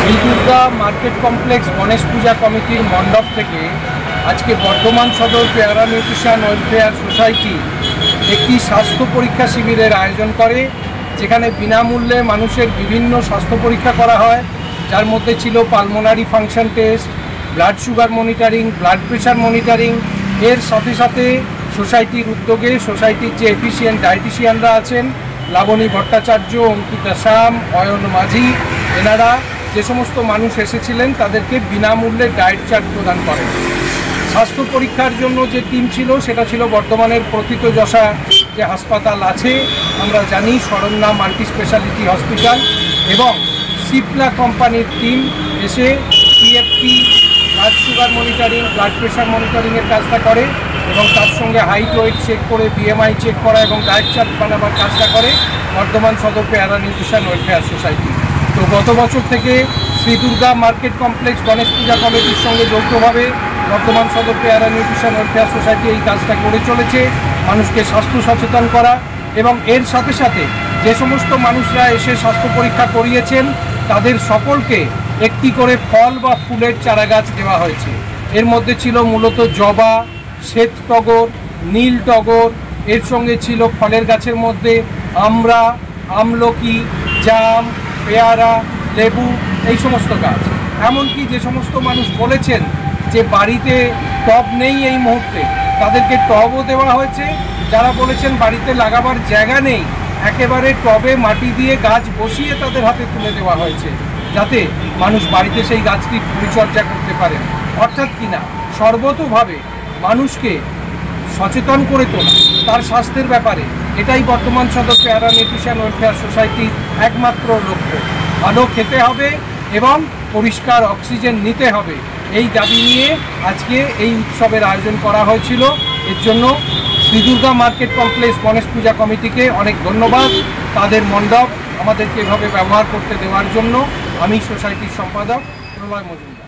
Shri Durga market complex Ganesh পূজা কমিটির মণ্ডপ থেকে আজকে বর্ধমান সদর প্যারা নিউট্রিশন ওয়েলফেয়ার সোসাইটি একটি স্বাস্থ্য পরীক্ষা শিবিরের আয়োজন করে, যেখানে বিনামূল্যে মানুষের বিভিন্ন স্বাস্থ্য পরীক্ষা করা হয়, যার মধ্যে ছিল pulmonary function test, blood sugar monitoring, blood pressure monitoring. এর সাথে সাথে সোসাইটির উদ্যোগে সোসাইটির যে এফিসিয়েন্ট ডায়েটিশিয়ানরা আছেন, লাবণী ভট্টাচার্য, অঙ্কিতা শাম, অয়ন মাঝি, এনারা যে সমস্ত মানুষ এসেছিলেন তাদেরকে বিনামূল্যে ডায়েট চার্ট প্রদান করেন। স্বাস্থ্য পরীক্ষার জন্য যে টিম ছিল সেটা ছিল বর্ধমানের প্রথিতযশা যে হাসপাতাল আছে, আমরা জানি শরণ্যা মাল্টি স্পেশালিটি হসপিটাল, এবং সিপলা কোম্পানির টিম এসে PFT, blood sugar monitoring, blood pressure মনিটরিংয়ের কাজটা করে, এবং তার সঙ্গে হাইট ওয়েট চেক করে বিএমআই চেক করা এবং ডায়েট চার্ট বানাবার কাজটা করে বর্ধমান সদর প্যারা নিউট্রিশন ওয়েলফেয়ার সোসাইটি। তো গত বছর থেকে শ্রী দুর্গা মার্কেট কমপ্লেক্স গণেশ পূজা কমিটির সঙ্গে যৌথভাবে বর্ধমান সদর প্যারা নিউট্রিশন ওয়েলফেয়ার সোসাইটি এই কাজটা করে চলেছে, মানুষকে স্বাস্থ্য সচেতন করা। এবং এর সাথে সাথে যে সমস্ত মানুষরা এসে স্বাস্থ্য পরীক্ষা করিয়েছেন তাদের সকলকে একটি করে ফল বা ফুলের চারাগাছ দেওয়া হয়েছে। এর মধ্যে ছিল মূলত জবা, শ্বেত টগর, নীল টগর, এর সঙ্গে ছিল ফলের গাছের মধ্যে আমড়া, আমলকি, জাম, পেয়ারা, লেবু, এই সমস্ত গাছ। এমনকি যে সমস্ত মানুষ বলেছেন যে বাড়িতে টব নেই এই মুহূর্তে, তাদেরকে টবও দেওয়া হয়েছে। যারা বলেছেন বাড়িতে লাগাবার জায়গা নেই, একেবারে টবে মাটি দিয়ে গাছ বসিয়ে তাদের হাতে তুলে দেওয়া হয়েছে, যাতে মানুষ বাড়িতে সেই গাছটি পরিচর্যা করতে পারেন। অর্থাৎ কিনা সর্বতোভাবে মানুষকে সচেতন করে তোলা তার স্বাস্থ্যের ব্যাপারে, এটাই বর্তমান সদর প্যারা নিউট্রিশন ওয়েলফেয়ার সোসাইটির একমাত্র লক্ষ্য। ভালো খেতে হবে এবং পরিষ্কার অক্সিজেন নিতে হবে, এই দাবি নিয়ে আজকে এই উৎসবের আয়োজন করা হয়েছিল। এর জন্য শ্রী দুর্গা মার্কেট কমপ্লেক্স গণেশ পূজা কমিটিকে অনেক ধন্যবাদ, তাদের মণ্ডপ আমাদেরকে এভাবে ব্যবহার করতে দেওয়ার জন্য। আমি সোসাইটির সম্পাদক প্রলয় মজুমদার।